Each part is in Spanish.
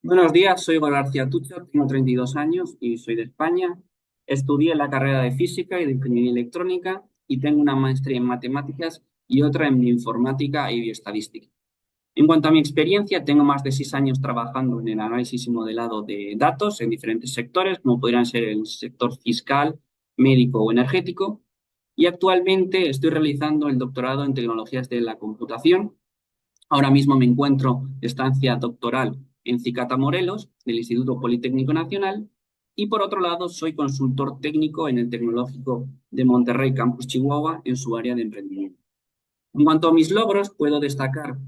Buenos días, soy Igor García Tucho, tengo 32 años y soy de España. Estudié la carrera de Física y de Ingeniería Electrónica y tengo una maestría en Matemáticas y otra en Bioinformática y Bioestadística. En cuanto a mi experiencia, tengo más de 6 años trabajando en el análisis y modelado de datos en diferentes sectores, como podrían ser el sector fiscal, médico o energético. Y actualmente estoy realizando el doctorado en Tecnologías de la Computación. Ahora mismo me encuentro de estancia doctoral en Cicata Morelos, del Instituto Politécnico Nacional, y por otro lado soy consultor técnico en el Tecnológico de Monterrey, Campus Chihuahua, en su área de emprendimiento. En cuanto a mis logros, puedo destacar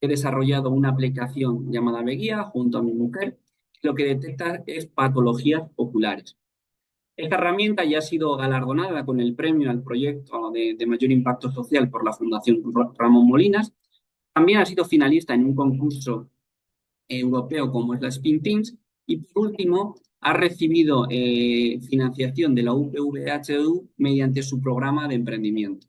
que he desarrollado una aplicación llamada Beguía junto a mi mujer, que lo que detecta es patologías oculares. Esta herramienta ya ha sido galardonada con el premio al proyecto de mayor impacto social por la Fundación Ramón Molinas. También ha sido finalista en un concurso europeo como es la Spin Teams y por último ha recibido financiación de la UPVHU mediante su programa de emprendimiento.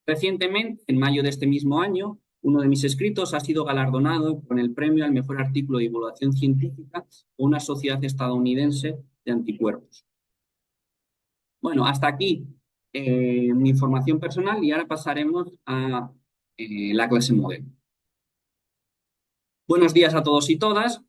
Recientemente, en mayo de este mismo año, uno de mis escritos ha sido galardonado con el premio al mejor artículo de divulgación científica por una sociedad estadounidense de anticuerpos. Bueno, hasta aquí mi información personal y ahora pasaremos a la clase modelo. Buenos días a todos y todas.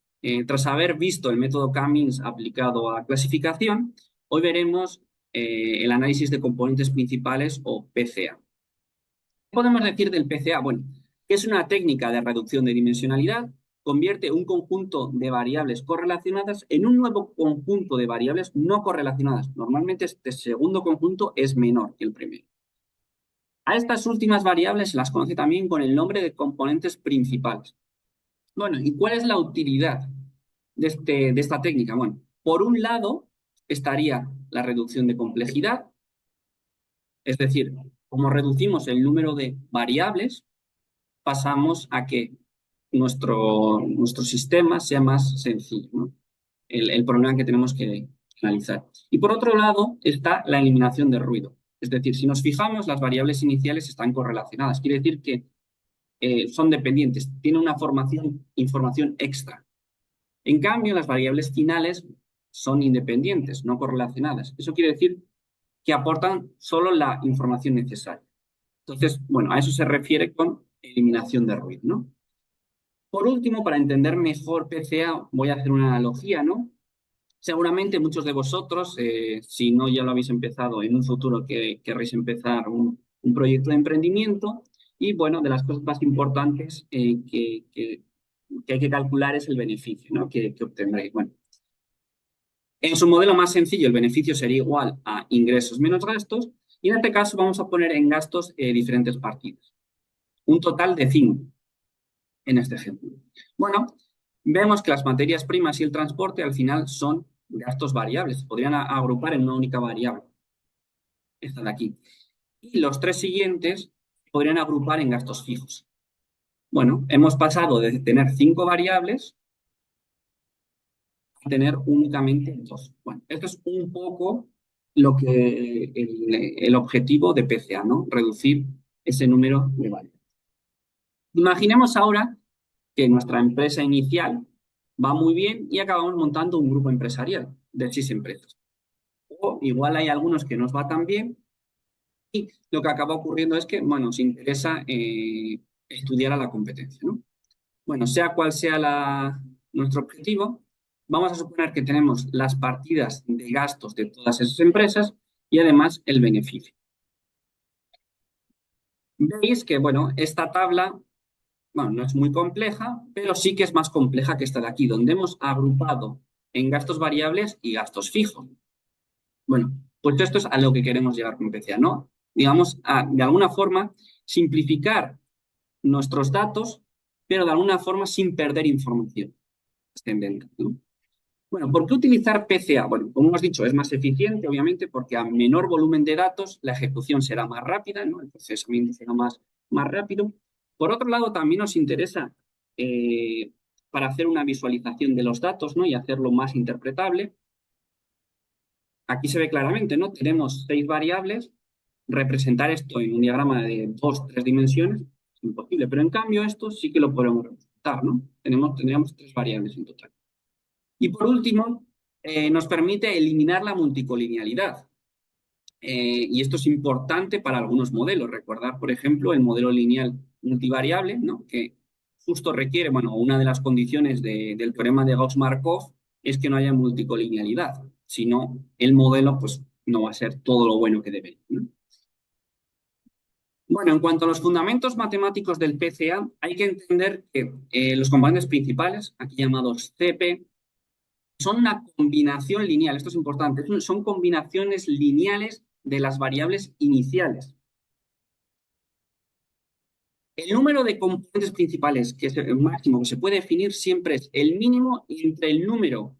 Tras haber visto el método Cummings aplicado a clasificación, hoy veremos el análisis de componentes principales o PCA. ¿Qué podemos decir del PCA? Bueno, que es una técnica de reducción de dimensionalidad, convierte un conjunto de variables correlacionadas en un nuevo conjunto de variables no correlacionadas. Normalmente este segundo conjunto es menor que el primero. A estas últimas variables se las conoce también con el nombre de componentes principales. Bueno, ¿y cuál es la utilidad de esta técnica? Bueno, por un lado estaría la reducción de complejidad, es decir, como reducimos el número de variables, pasamos a que nuestro sistema sea más sencillo, ¿no? El problema que tenemos que analizar. Y por otro lado está la eliminación de ruido. Es decir, si nos fijamos, las variables iniciales están correlacionadas. Quiere decir que son dependientes, tienen una información extra. En cambio, las variables finales son independientes, no correlacionadas. Eso quiere decir que aportan solo la información necesaria. Entonces, bueno, a eso se refiere con eliminación de ruido, ¿no? Por último, para entender mejor PCA, voy a hacer una analogía, ¿no? Seguramente muchos de vosotros, si no ya lo habéis empezado, en un futuro que querréis empezar un proyecto de emprendimiento. Y bueno, de las cosas más importantes que hay que calcular es el beneficio, ¿no? que obtendréis. Bueno, en su modelo más sencillo, el beneficio sería igual a ingresos menos gastos. Y en este caso vamos a poner en gastos diferentes partidas. Un total de 5 en este ejemplo. Bueno, vemos que las materias primas y el transporte al final son gastos variables. Se podrían agrupar en una única variable. Esta de aquí. Y los tres siguientes podrían agrupar en gastos fijos. Bueno, hemos pasado de tener 5 variables a tener únicamente 2. Bueno, esto es un poco lo que el objetivo de PCA, ¿no? Reducir ese número de variables. Imaginemos ahora que nuestra empresa inicial va muy bien y acabamos montando un grupo empresarial de 6 empresas. O igual hay algunos que nos va tan bien y lo que acaba ocurriendo es que, bueno, nos interesa estudiar a la competencia, ¿no? Bueno, sea cual sea nuestro objetivo, vamos a suponer que tenemos las partidas de gastos de todas esas empresas y además el beneficio. Veis que, bueno, esta tabla, bueno, no es muy compleja, pero sí que es más compleja que esta de aquí, donde hemos agrupado en gastos variables y gastos fijos. Bueno, pues esto es a lo que queremos llegar con PCA, ¿no? Digamos, de alguna forma, simplificar nuestros datos, pero de alguna forma sin perder información ascendente, ¿no? Bueno, ¿por qué utilizar PCA? Bueno, como hemos dicho, es más eficiente, obviamente, porque a menor volumen de datos la ejecución será más rápida, ¿no? El procesamiento será más rápido. Por otro lado, también nos interesa para hacer una visualización de los datos, ¿no? Y hacerlo más interpretable. Aquí se ve claramente, ¿no? Tenemos 6 variables. Representar esto en un diagrama de 2, 3 dimensiones es imposible, pero en cambio esto sí que lo podemos representar. adaptar, ¿no? Tendríamos tres variables en total. Y por último, nos permite eliminar la multicolinealidad. Y esto es importante para algunos modelos. Recordar, por ejemplo, el modelo lineal multivariable, ¿no? Que justo requiere, bueno, una de las condiciones del teorema de Gauss-Markov es que no haya multicolinealidad. Si no, el modelo pues, no va a ser todo lo bueno que debe, ¿no? Bueno, en cuanto a los fundamentos matemáticos del PCA, hay que entender que los componentes principales, aquí llamados CP, son una combinación lineal. Esto es importante. Son combinaciones lineales de las variables iniciales. El número de componentes principales, que es el máximo que se puede definir, siempre es el mínimo entre el número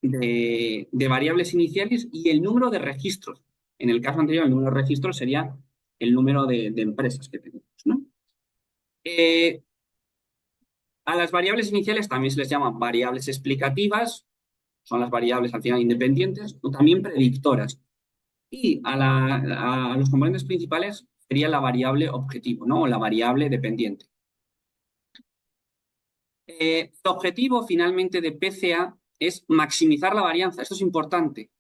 de variables iniciales y el número de registros. En el caso anterior, el número de registros sería el número de empresas que tenemos, ¿no? Eh, a las variables iniciales también se les llama variables explicativas, son las variables al final independientes, o también predictoras. Y a los componentes principales sería la variable objetivo, ¿no? O la variable dependiente. El objetivo finalmente de PCA es maximizar la varianza. Esto es importante.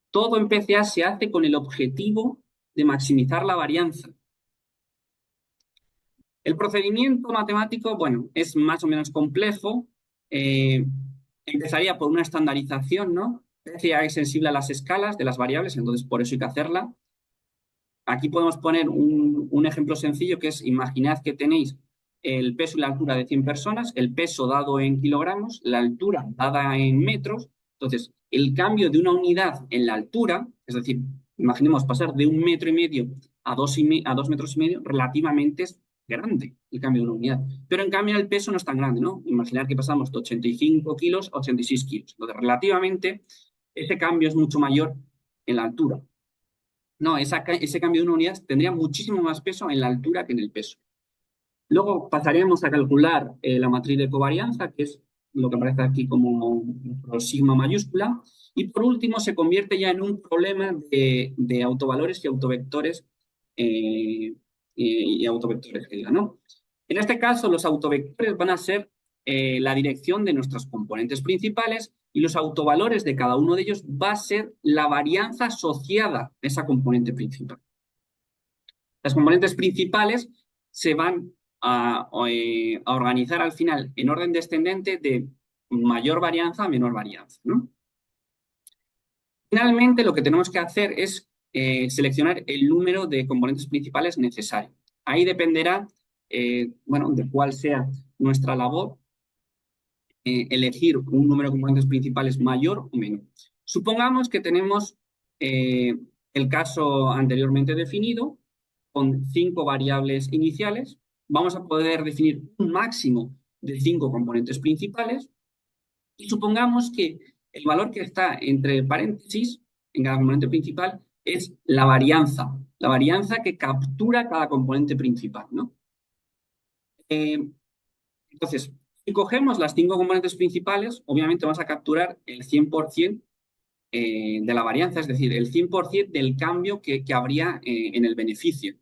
Todo en PCA se hace con el objetivo de maximizar la varianza. El procedimiento matemático, bueno, es más o menos complejo. Eh, Empezaría por una estandarización, ¿no? PCA es sensible a las escalas de las variables, entonces por eso hay que hacerla. Aquí podemos poner un ejemplo sencillo que es, imaginad que tenéis el peso y la altura de 100 personas, el peso dado en kilogramos, la altura dada en metros. Entonces, el cambio de una unidad en la altura, es decir, imaginemos pasar de 1,5 metros a 2,5 metros, relativamente es grande el cambio de una unidad. Pero en cambio el peso no es tan grande, ¿no? Imaginar que pasamos de 85 kilos a 86 kilos. Entonces, relativamente, ese cambio es mucho mayor en la altura. No, ese cambio de una unidad tendría muchísimo más peso en la altura que en el peso. Luego pasaremos a calcular la matriz de covarianza, que es lo que aparece aquí como sigma mayúscula. Y por último, se convierte ya en un problema de autovalores y autovectores, y autovectores, que diga, ¿no? En este caso, los autovectores van a ser la dirección de nuestros componentes principales y los autovalores de cada uno de ellos va a ser la varianza asociada a esa componente principal. Las componentes principales se van a organizar al final en orden descendente de mayor varianza a menor varianza, ¿no? Finalmente, lo que tenemos que hacer es seleccionar el número de componentes principales necesario. Ahí dependerá, bueno, de cuál sea nuestra labor, elegir un número de componentes principales mayor o menor. Supongamos que tenemos el caso anteriormente definido con 5 variables iniciales. Vamos a poder definir un máximo de 5 componentes principales y supongamos que el valor que está entre paréntesis en cada componente principal es la varianza que captura cada componente principal, ¿no? Entonces, si cogemos las 5 componentes principales, obviamente vamos a capturar el 100% de la varianza, es decir, el 100% del cambio que habría en el beneficio.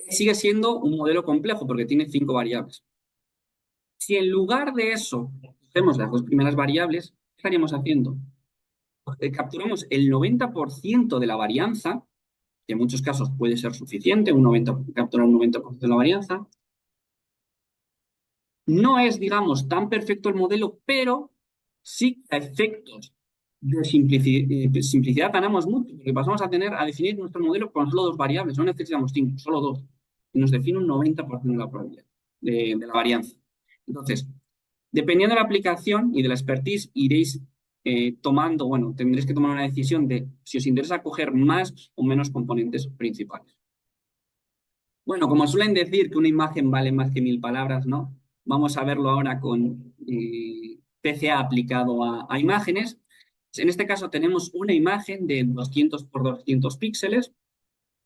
Sigue siendo un modelo complejo porque tiene 5 variables. Si en lugar de eso cogemos las 2 primeras variables, ¿qué estaríamos haciendo? Capturamos el 90% de la varianza, que en muchos casos puede ser suficiente, capturar un 90% de la varianza. No es, digamos, tan perfecto el modelo, pero sí que a efectos de simplicidad ganamos mucho, porque pasamos a definir nuestro modelo con solo 2 variables, no necesitamos 5, solo 2. Y nos define un 90% de la probabilidad, de la varianza. Entonces, dependiendo de la aplicación y de la expertise, iréis tomando, bueno, tendréis que tomar una decisión de si os interesa coger más o menos componentes principales. Bueno, como suelen decir que una imagen vale más que 1000 palabras, ¿no? Vamos a verlo ahora con PCA aplicado a imágenes. En este caso tenemos una imagen de 200 por 200 píxeles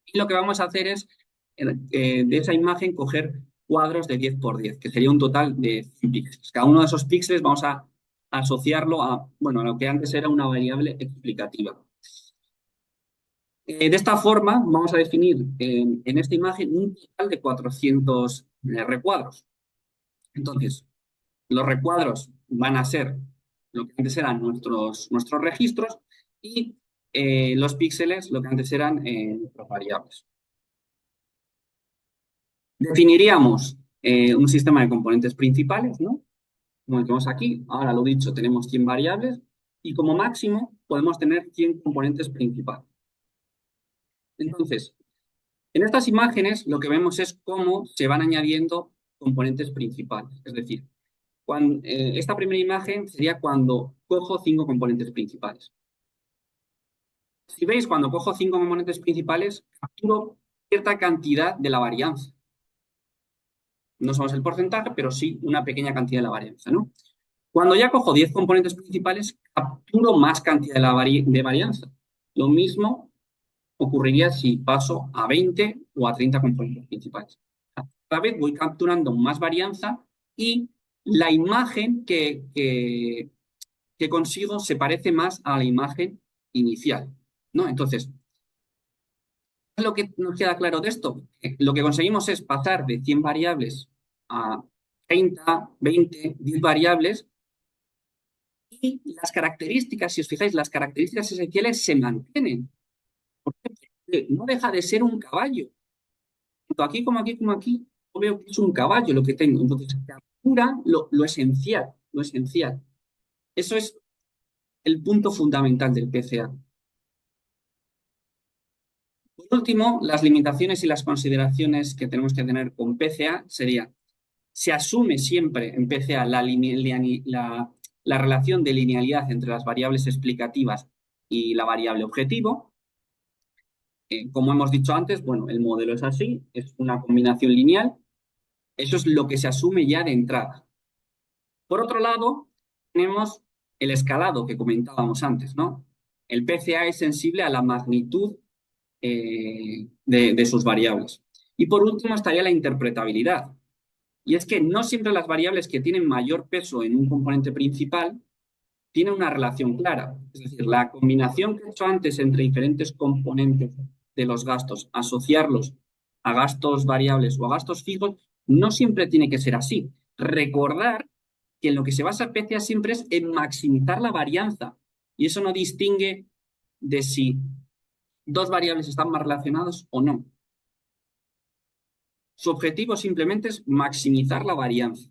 y lo que vamos a hacer es de esa imagen coger cuadros de 10 por 10, que sería un total de 100 píxeles. Cada uno de esos píxeles vamos a asociarlo a, bueno, a lo que antes era una variable explicativa. De esta forma vamos a definir en esta imagen un total de 400 recuadros. Entonces, los recuadros van a ser lo que antes eran nuestros registros y los píxeles lo que antes eran nuestras variables. Definiríamos un sistema de componentes principales, ¿no? Como el que vemos aquí. Ahora, lo dicho, tenemos 100 variables y como máximo podemos tener 100 componentes principales. Entonces, en estas imágenes lo que vemos es cómo se van añadiendo componentes principales. Es decir, esta primera imagen sería cuando cojo 5 componentes principales. Si veis, cuando cojo 5 componentes principales, capturo cierta cantidad de la varianza. No sabemos el porcentaje, pero sí una pequeña cantidad de la varianza, ¿no? Cuando ya cojo 10 componentes principales, capturo más cantidad de varianza. Lo mismo ocurriría si paso a 20 o a 30 componentes principales. Cada vez voy capturando más varianza y la imagen que consigo se parece más a la imagen inicial, ¿no? Entonces, ¿qué es lo que nos queda claro de esto? Lo que conseguimos es pasar de 100 variables a 30, 20, 10 variables y las características, si os fijáis, las características esenciales se mantienen. ¿Por qué? Porque no deja de ser un caballo. Tanto aquí como aquí como aquí, yo veo que es un caballo lo que tengo. Entonces, captura lo esencial, lo esencial. Eso es el punto fundamental del PCA. Por último, las limitaciones y las consideraciones que tenemos que tener con PCA sería, se asume siempre en PCA la relación de linealidad entre las variables explicativas y la variable objetivo. Como hemos dicho antes, bueno, el modelo es así, es una combinación lineal. Eso es lo que se asume ya de entrada. Por otro lado, tenemos el escalado que comentábamos antes, ¿no? El PCA es sensible a la magnitud de sus variables. Y por último estaría la interpretabilidad. Y es que no siempre las variables que tienen mayor peso en un componente principal tienen una relación clara. Es decir, la combinación que he hecho antes entre diferentes componentes de los gastos, asociarlos a gastos variables o a gastos fijos, no siempre tiene que ser así. Recordar que en lo que se basa PCA siempre es en maximizar la varianza. Y eso no distingue de si dos variables están más relacionadas o no. Su objetivo simplemente es maximizar la varianza.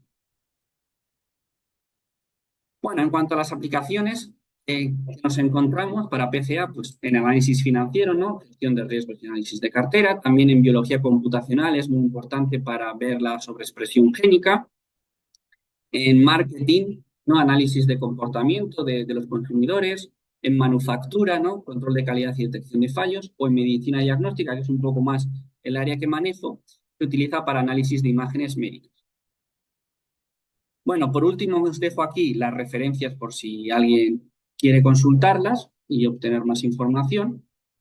Bueno, en cuanto a las aplicaciones que nos encontramos para PCA, pues en análisis financiero, ¿no? Gestión de riesgos y análisis de cartera. También en biología computacional es muy importante para ver la sobreexpresión génica. En marketing, ¿no? Análisis de comportamiento de los consumidores. En manufactura, ¿no? Control de calidad y detección de fallos. O en medicina diagnóstica, que es un poco más el área que manejo, se utiliza para análisis de imágenes médicas. Bueno, por último os dejo aquí las referencias por si alguien quiere consultarlas y obtener más información.